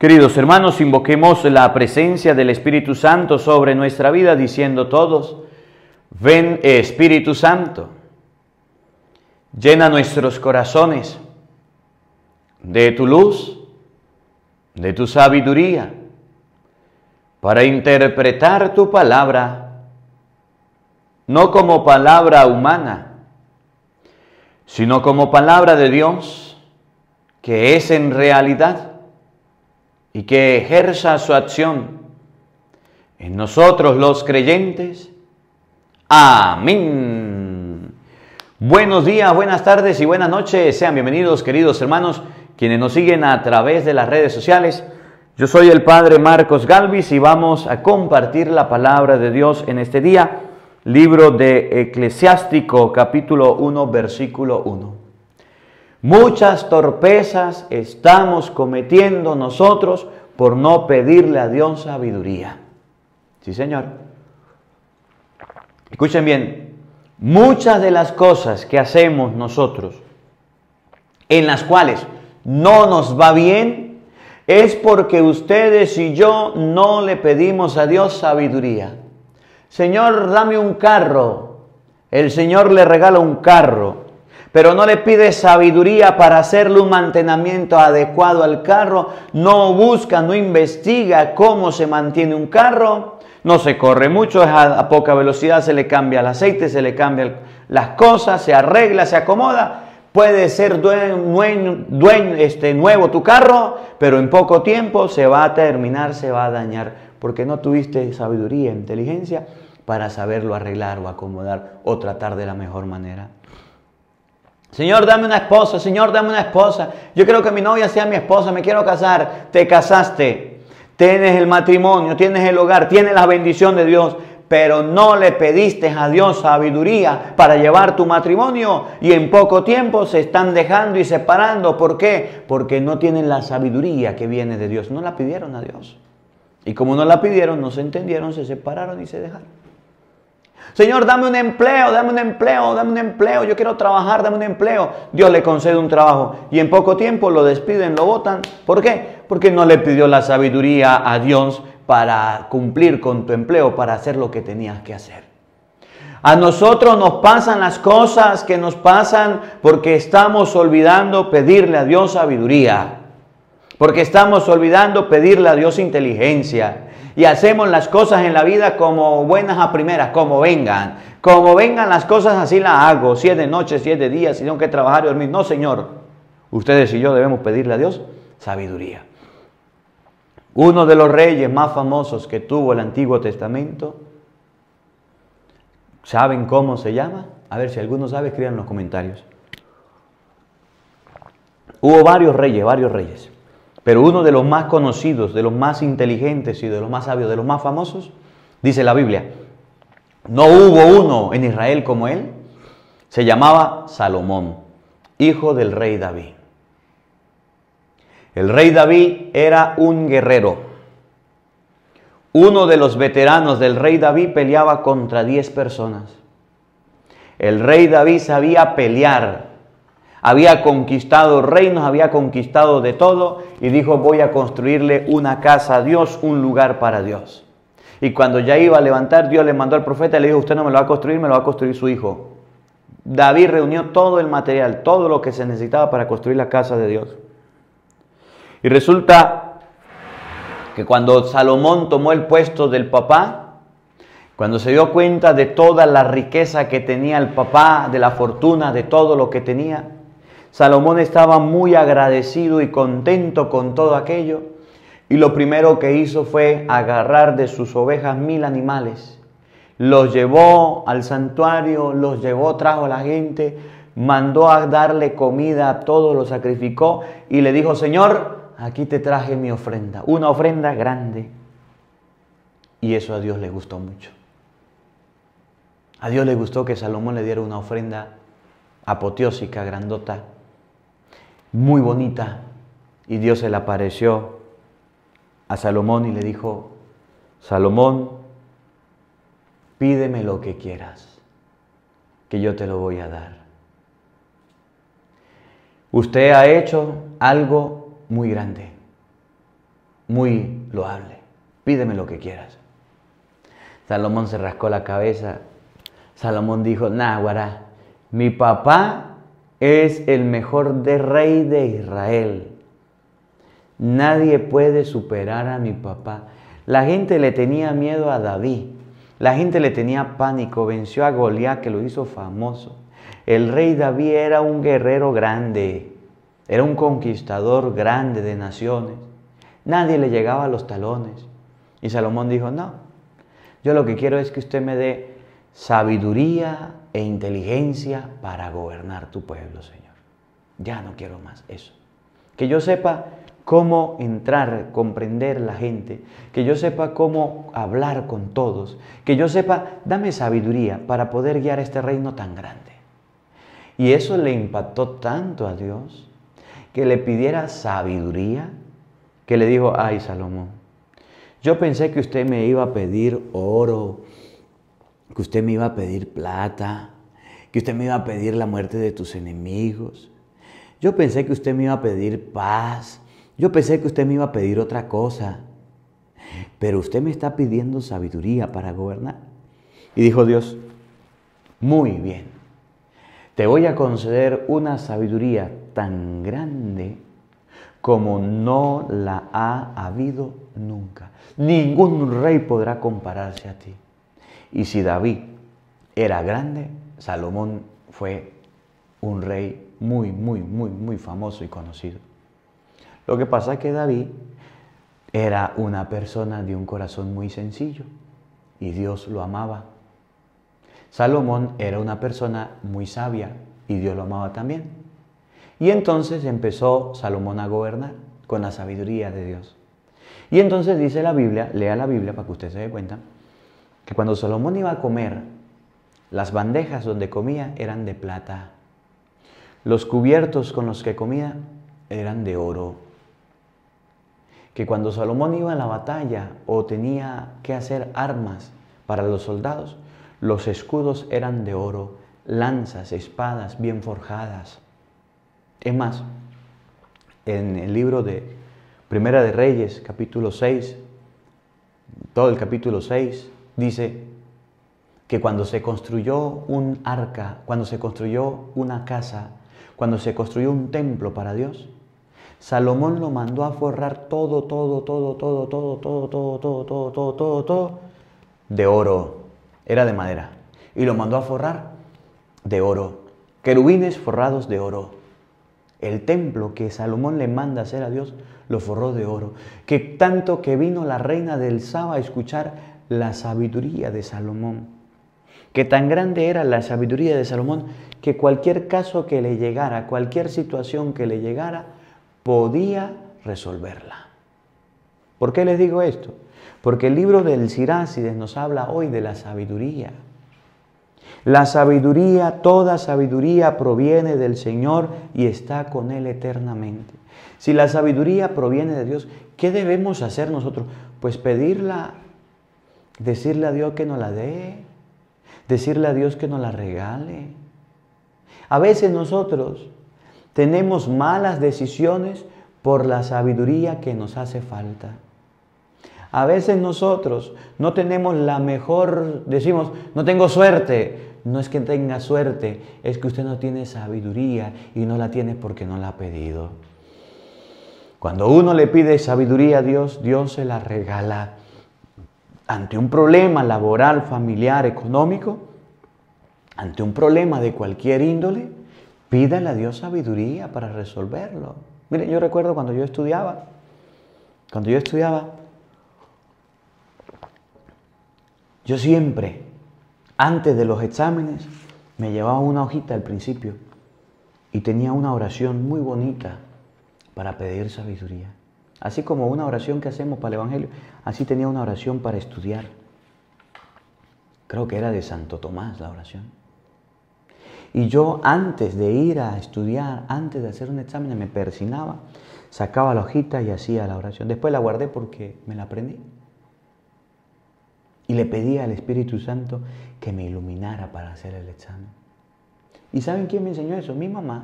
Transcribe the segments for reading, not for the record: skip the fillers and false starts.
Queridos hermanos, invoquemos la presencia del Espíritu Santo sobre nuestra vida, diciendo todos: ven Espíritu Santo, llena nuestros corazones de tu luz, de tu sabiduría, para interpretar tu palabra, no como palabra humana, sino como palabra de Dios, que es en realidad, y que ejerza su acción en nosotros los creyentes. Amén. Buenos días, buenas tardes y buenas noches. Sean bienvenidos, queridos hermanos, quienes nos siguen a través de las redes sociales. Yo soy el Padre Marcos Galvis y vamos a compartir la palabra de Dios en este día. Libro de Eclesiástico, capítulo 1, versículo 1. Muchas torpezas estamos cometiendo nosotros por no pedirle a Dios sabiduría. Sí, Señor. Escuchen bien, muchas de las cosas que hacemos nosotros, en las cuales no nos va bien, es porque ustedes y yo no le pedimos a Dios sabiduría. Señor, dame un carro. El Señor le regala un carro, pero no le pide sabiduría para hacerle un mantenimiento adecuado al carro, no busca, no investiga cómo se mantiene un carro, no se corre mucho, es a poca velocidad, se le cambia el aceite, se le cambian las cosas, se arregla, se acomoda. Puede ser nuevo tu carro, pero en poco tiempo se va a terminar, se va a dañar, porque no tuviste sabiduría, inteligencia para saberlo arreglar o acomodar o tratar de la mejor manera. Señor, dame una esposa. Señor, dame una esposa. Yo quiero que mi novia sea mi esposa. Me quiero casar. Te casaste. Tienes el matrimonio, tienes el hogar, tienes la bendición de Dios, pero no le pediste a Dios sabiduría para llevar tu matrimonio y en poco tiempo se están dejando y separando. ¿Por qué? Porque no tienen la sabiduría que viene de Dios. No la pidieron a Dios. Y como no la pidieron, no se entendieron, se separaron y se dejaron. Señor, dame un empleo, dame un empleo, dame un empleo. Yo quiero trabajar, dame un empleo. Dios le concede un trabajo y en poco tiempo lo despiden, lo botan. ¿Por qué? Porque no le pidió la sabiduría a Dios para cumplir con tu empleo, para hacer lo que tenías que hacer. A nosotros nos pasan las cosas que nos pasan porque estamos olvidando pedirle a Dios sabiduría. Porque estamos olvidando pedirle a Dios inteligencia. Y hacemos las cosas en la vida como buenas a primeras, como vengan. Como vengan las cosas, así las hago. Si es de noche, si es de día, si tengo que trabajar y dormir. No, Señor. Ustedes y yo debemos pedirle a Dios sabiduría. Uno de los reyes más famosos que tuvo el Antiguo Testamento, ¿saben cómo se llama? A ver, si alguno sabe, escriban en los comentarios. Hubo varios reyes. Pero uno de los más conocidos, de los más inteligentes y de los más sabios, de los más famosos, dice la Biblia, no hubo uno en Israel como él, se llamaba Salomón, hijo del rey David. El rey David era un guerrero. Uno de los veteranos del rey David peleaba contra 10 personas. El rey David sabía pelear. Había conquistado reinos, había conquistado de todo y dijo: voy a construirle una casa a Dios, un lugar para Dios. Y cuando ya iba a levantar, Dios le mandó al profeta y le dijo: usted no me lo va a construir, me lo va a construir su hijo. David reunió todo el material, todo lo que se necesitaba para construir la casa de Dios. Y resulta que cuando Salomón tomó el puesto del papá, cuando se dio cuenta de toda la riqueza que tenía el papá, de la fortuna, de todo lo que tenía, Salomón estaba muy agradecido y contento con todo aquello, y lo primero que hizo fue agarrar de sus ovejas 1000 animales, los llevó al santuario, trajo a la gente, mandó a darle comida a todos, los sacrificó y le dijo: Señor, aquí te traje mi ofrenda, una ofrenda grande. Y eso a Dios le gustó mucho. A Dios le gustó que Salomón le diera una ofrenda apoteósica, grandota, muy bonita, y Dios se le apareció a Salomón y le dijo: Salomón, pídeme lo que quieras, que yo te lo voy a dar. Usted ha hecho algo muy grande. muy loable. Pídeme lo que quieras. Salomón se rascó la cabeza. Salomón dijo, náguara, mi papá es el mejor rey de Israel. Nadie puede superar a mi papá. La gente le tenía miedo a David. La gente le tenía pánico. Venció a Goliat, que lo hizo famoso. El rey David era un guerrero grande. Era un conquistador grande de naciones. Nadie le llegaba a los talones. Y Salomón dijo, no, yo lo que quiero es que usted me dé sabiduría e inteligencia para gobernar tu pueblo, Señor. Ya no quiero más eso. Que yo sepa cómo entrar, comprender la gente, que yo sepa cómo hablar con todos, que yo sepa, dame sabiduría para poder guiar este reino tan grande. Y eso le impactó tanto a Dios, que le pidiera sabiduría, que le dijo, ay Salomón, yo pensé que usted me iba a pedir oro, que usted me iba a pedir plata, que usted me iba a pedir la muerte de tus enemigos. Yo pensé que usted me iba a pedir paz. Yo pensé que usted me iba a pedir otra cosa. Pero usted me está pidiendo sabiduría para gobernar. Y dijo Dios, muy bien, te voy a conceder una sabiduría tan grande como no la ha habido nunca. Ningún rey podrá compararse a ti. Y si David era grande, Salomón fue un rey muy famoso y conocido. Lo que pasa es que David era una persona de un corazón muy sencillo y Dios lo amaba. Salomón era una persona muy sabia y Dios lo amaba también. Y entonces empezó Salomón a gobernar con la sabiduría de Dios. Y entonces dice la Biblia, lea la Biblia para que usted se dé cuenta, que cuando Salomón iba a comer, las bandejas donde comía eran de plata. Los cubiertos con los que comía eran de oro. Que cuando Salomón iba a la batalla o tenía que hacer armas para los soldados, los escudos eran de oro, lanzas, espadas bien forjadas. Es más, en el libro de Primera de Reyes, capítulo 6, todo el capítulo 6, dice que cuando se construyó un arca, cuando se construyó una casa, cuando se construyó un templo para Dios, Salomón lo mandó a forrar todo de oro. Era de madera. Y lo mandó a forrar de oro. Querubines forrados de oro. El templo que Salomón le manda hacer a Dios, lo forró de oro. Que tanto que vino la reina del Saba a escuchar la sabiduría de Salomón. Que tan grande era la sabiduría de Salomón, que cualquier caso que le llegara, cualquier situación que le llegara, podía resolverla. ¿Por qué les digo esto? Porque el libro del Sirácides nos habla hoy de la sabiduría. La sabiduría, toda sabiduría proviene del Señor y está con Él eternamente. Si la sabiduría proviene de Dios, ¿qué debemos hacer nosotros? Pues pedirla, decirle a Dios que nos la dé, decirle a Dios que nos la regale. A veces nosotros tenemos malas decisiones por la sabiduría que nos hace falta. A veces nosotros no tenemos la mejor, decimos, no tengo suerte. No es que tenga suerte, es que usted no tiene sabiduría y no la tiene porque no la ha pedido. Cuando uno le pide sabiduría a Dios, Dios se la regala. Ante un problema laboral, familiar, económico, ante un problema de cualquier índole, pídale a Dios sabiduría para resolverlo. Miren, yo recuerdo cuando yo estudiaba, yo siempre, antes de los exámenes, me llevaba una hojita al principio y tenía una oración muy bonita para pedir sabiduría. Así como una oración que hacemos para el Evangelio, así tenía una oración para estudiar. Creo que era de Santo Tomás la oración. Y yo antes de ir a estudiar, antes de hacer un examen, me persinaba, sacaba la hojita y hacía la oración. Después la guardé porque me la aprendí. Y le pedía al Espíritu Santo que me iluminara para hacer el examen. ¿Y saben quién me enseñó eso? Mi mamá.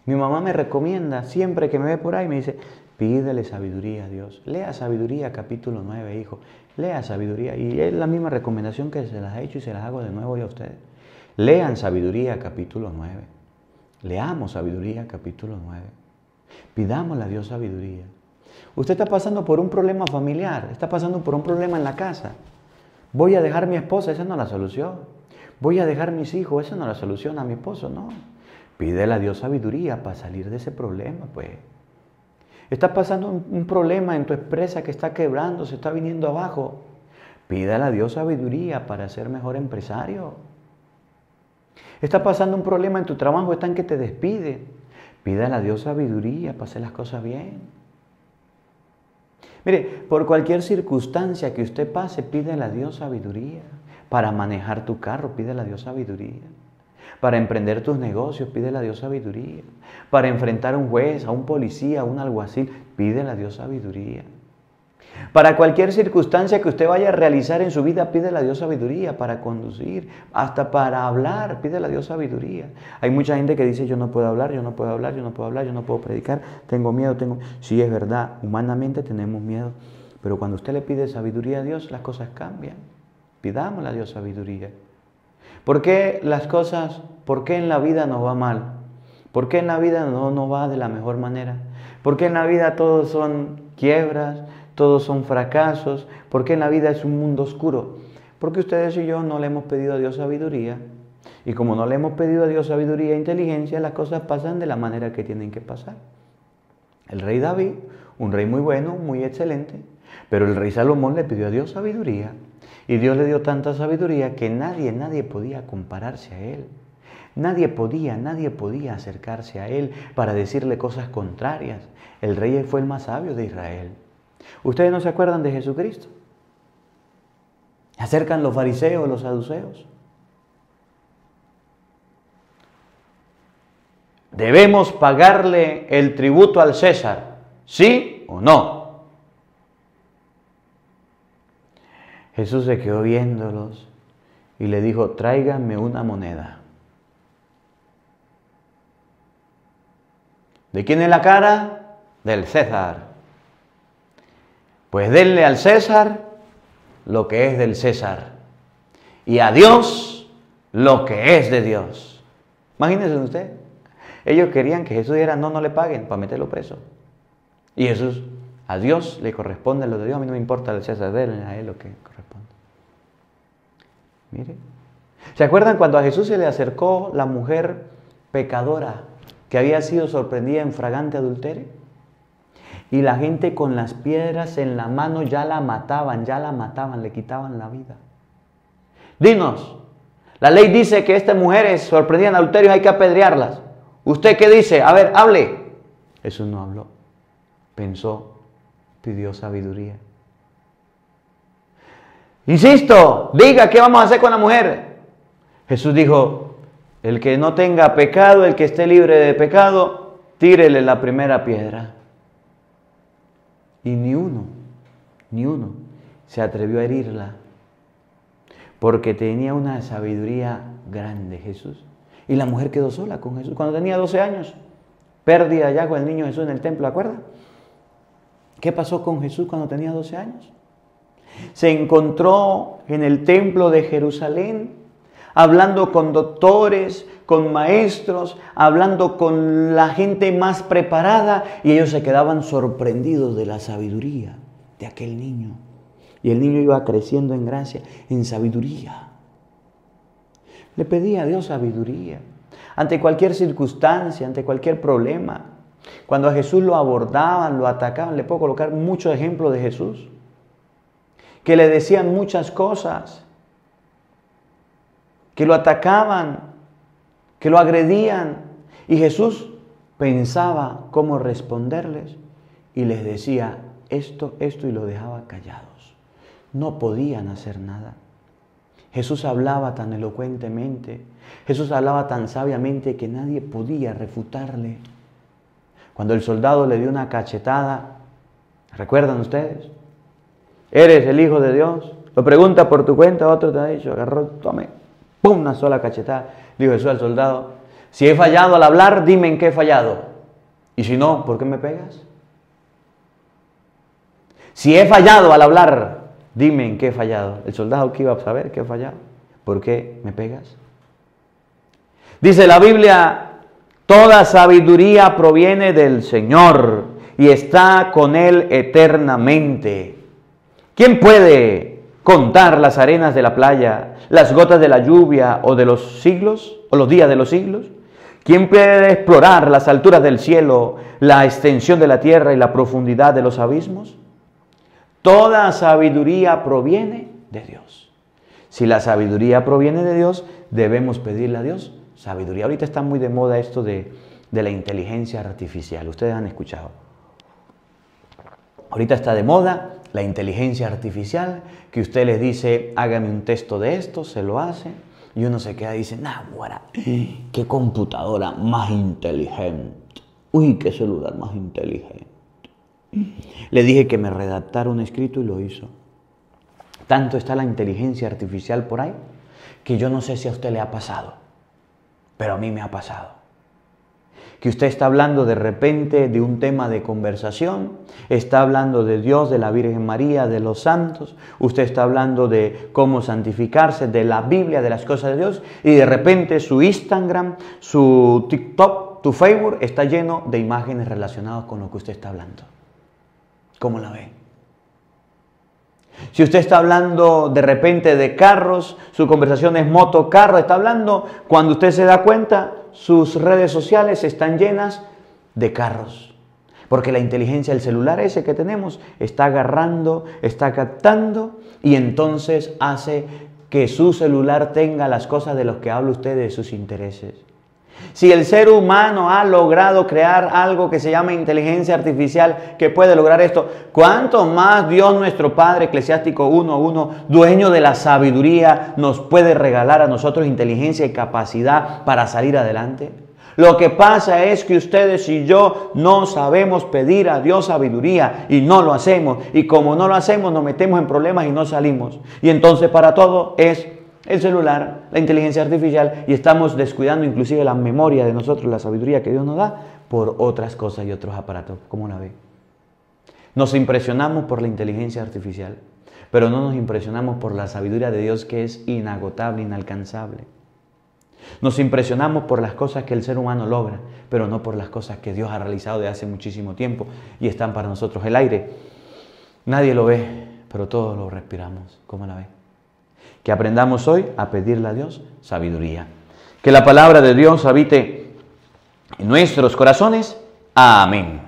Mi mamá me recomienda, siempre que me ve por ahí, me dice, Pídele sabiduría a Dios. Lea Sabiduría capítulo 9, hijo. Lea Sabiduría. Y es la misma recomendación que se las he hecho y se las hago de nuevo yo a ustedes. Lean Sabiduría capítulo 9. Leamos Sabiduría capítulo 9. Pidámosle a Dios sabiduría. Usted está pasando por un problema familiar, está pasando por un problema en la casa. Voy a dejar a mi esposa, esa no es la solución. Voy a dejar mis hijos, esa no es la solución a mi esposo, no. Pídele a Dios sabiduría para salir de ese problema, pues. Está pasando un problema en tu empresa que está quebrando, se está viniendo abajo. Pídele a Dios sabiduría para ser mejor empresario. Está pasando un problema en tu trabajo, están que te despiden. Pídele a Dios sabiduría para hacer las cosas bien. Mire, por cualquier circunstancia que usted pase, pídele a Dios sabiduría. Para manejar tu carro, pídele a Dios sabiduría. Para emprender tus negocios, pídele a Dios sabiduría. Para enfrentar a un juez, a un policía, a un alguacil, pídele a Dios sabiduría. Para cualquier circunstancia que usted vaya a realizar en su vida, pídele a Dios sabiduría. Para conducir, hasta para hablar, pídele a Dios sabiduría. Hay mucha gente que dice, yo no puedo hablar, yo no puedo hablar, yo no puedo hablar, yo no puedo predicar, tengo miedo, Sí, es verdad, humanamente tenemos miedo. Pero cuando usted le pide sabiduría a Dios, las cosas cambian. Pidámosle a Dios sabiduría. ¿Por qué en la vida nos va mal? ¿Por qué en la vida no nos va de la mejor manera? ¿Por qué en la vida todos son quiebras, todos son fracasos? ¿Por qué en la vida es un mundo oscuro? Porque ustedes y yo no le hemos pedido a Dios sabiduría. Y como no le hemos pedido a Dios sabiduría e inteligencia, las cosas pasan de la manera que tienen que pasar. El rey David, un rey muy bueno, muy excelente, pero el rey Salomón le pidió a Dios sabiduría. Y Dios le dio tanta sabiduría que nadie podía compararse a él. Nadie podía acercarse a él para decirle cosas contrarias. El rey fue el más sabio de Israel. ¿Ustedes no se acuerdan de Jesucristo? Se acercan los fariseos, los saduceos. ¿Debemos pagarle el tributo al César? ¿Sí o no? Jesús se quedó viéndolos y le dijo, tráiganme una moneda. ¿De quién es la cara? Del César. Pues denle al César lo que es del César y a Dios lo que es de Dios. Imagínense usted. Ellos querían que Jesús dijera, no le paguen para meterlo preso. Y Jesús, a Dios le corresponde lo de Dios, a mí no me importa el César, denle a él lo que corresponde. Mire. ¿Se acuerdan cuando a Jesús se le acercó la mujer pecadora que había sido sorprendida en fragante adulterio? Y la gente con las piedras en la mano ya la mataban, le quitaban la vida. Dinos, la ley dice que estas mujeres sorprendidas en adulterio hay que apedrearlas. ¿Usted qué dice? A ver, hable. Jesús no habló, pensó, pidió sabiduría. Insisto, diga, ¿qué vamos a hacer con la mujer? Jesús dijo, el que no tenga pecado, el que esté libre de pecado, tírele la primera piedra. Y ni uno se atrevió a herirla, porque tenía una sabiduría grande Jesús. Y la mujer quedó sola con Jesús cuando tenía 12 años. Pérdida ya con el niño Jesús en el templo, ¿de acuerdo? ¿Qué pasó con Jesús cuando tenía 12 años? Se encontró en el templo de Jerusalén, hablando con doctores, con maestros, hablando con la gente más preparada, y ellos se quedaban sorprendidos de la sabiduría de aquel niño. Y el niño iba creciendo en gracia, en sabiduría. Le pedía a Dios sabiduría ante cualquier circunstancia, ante cualquier problema. Cuando a Jesús lo abordaban, lo atacaban, le puedo colocar muchos ejemplos de Jesús, que le decían muchas cosas, que lo atacaban, que lo agredían, y Jesús pensaba cómo responderles y les decía esto, y lo dejaba callados. No podían hacer nada. Jesús hablaba tan elocuentemente, Jesús hablaba tan sabiamente que nadie podía refutarle. Cuando el soldado le dio una cachetada, ¿recuerdan ustedes? ¿Eres el Hijo de Dios? Lo pregunta por tu cuenta, otro te ha dicho, agarró, tome, ¡pum!, una sola cachetada. Dijo Jesús al soldado, si he fallado al hablar, dime en qué he fallado. Y si no, ¿por qué me pegas? Si he fallado al hablar, dime en qué he fallado. El soldado que iba a saber que he fallado. ¿Por qué me pegas? Dice la Biblia, toda sabiduría proviene del Señor y está con Él eternamente. ¿Quién puede contar las arenas de la playa, las gotas de la lluvia o de los siglos, o los días de los siglos? ¿Quién puede explorar las alturas del cielo, la extensión de la tierra y la profundidad de los abismos? Toda sabiduría proviene de Dios. Si la sabiduría proviene de Dios, debemos pedirle a Dios sabiduría. Ahorita está muy de moda esto de la inteligencia artificial. Ustedes han escuchado. Ahorita está de moda la inteligencia artificial, que usted les dice, hágame un texto de esto, se lo hace, y uno se queda y dice, nah, guara, qué computadora más inteligente. Uy, qué celular más inteligente. Le dije que me redactara un escrito y lo hizo. Tanto está la inteligencia artificial por ahí, que yo no sé si a usted le ha pasado, pero a mí me ha pasado. Que usted está hablando de repente de un tema de conversación, está hablando de Dios, de la Virgen María, de los santos, usted está hablando de cómo santificarse, de la Biblia, de las cosas de Dios, y de repente su Instagram, su TikTok, tu Facebook está lleno de imágenes relacionadas con lo que usted está hablando. ¿Cómo la ve? Si usted está hablando de repente de carros, su conversación es moto, carro, está hablando, cuando usted se da cuenta, sus redes sociales están llenas de carros. Porque la inteligencia del celular ese que tenemos está agarrando, está captando y entonces hace que su celular tenga las cosas de las que habla usted, de sus intereses. Si el ser humano ha logrado crear algo que se llama inteligencia artificial que puede lograr esto, ¿cuánto más Dios nuestro Padre, Eclesiástico 1:1, dueño de la sabiduría, nos puede regalar a nosotros inteligencia y capacidad para salir adelante? Lo que pasa es que ustedes y yo no sabemos pedir a Dios sabiduría y no lo hacemos. Y como no lo hacemos, nos metemos en problemas y no salimos. Y entonces para todo es el celular, la inteligencia artificial, y estamos descuidando inclusive la memoria de nosotros, la sabiduría que Dios nos da, por otras cosas y otros aparatos. ¿Cómo la ve? Nos impresionamos por la inteligencia artificial, pero no nos impresionamos por la sabiduría de Dios, que es inagotable, inalcanzable. Nos impresionamos por las cosas que el ser humano logra, pero no por las cosas que Dios ha realizado de hace muchísimo tiempo y están para nosotros. El aire, nadie lo ve, pero todos lo respiramos. ¿Cómo la ve? Que aprendamos hoy a pedirle a Dios sabiduría. Que la palabra de Dios habite en nuestros corazones. Amén.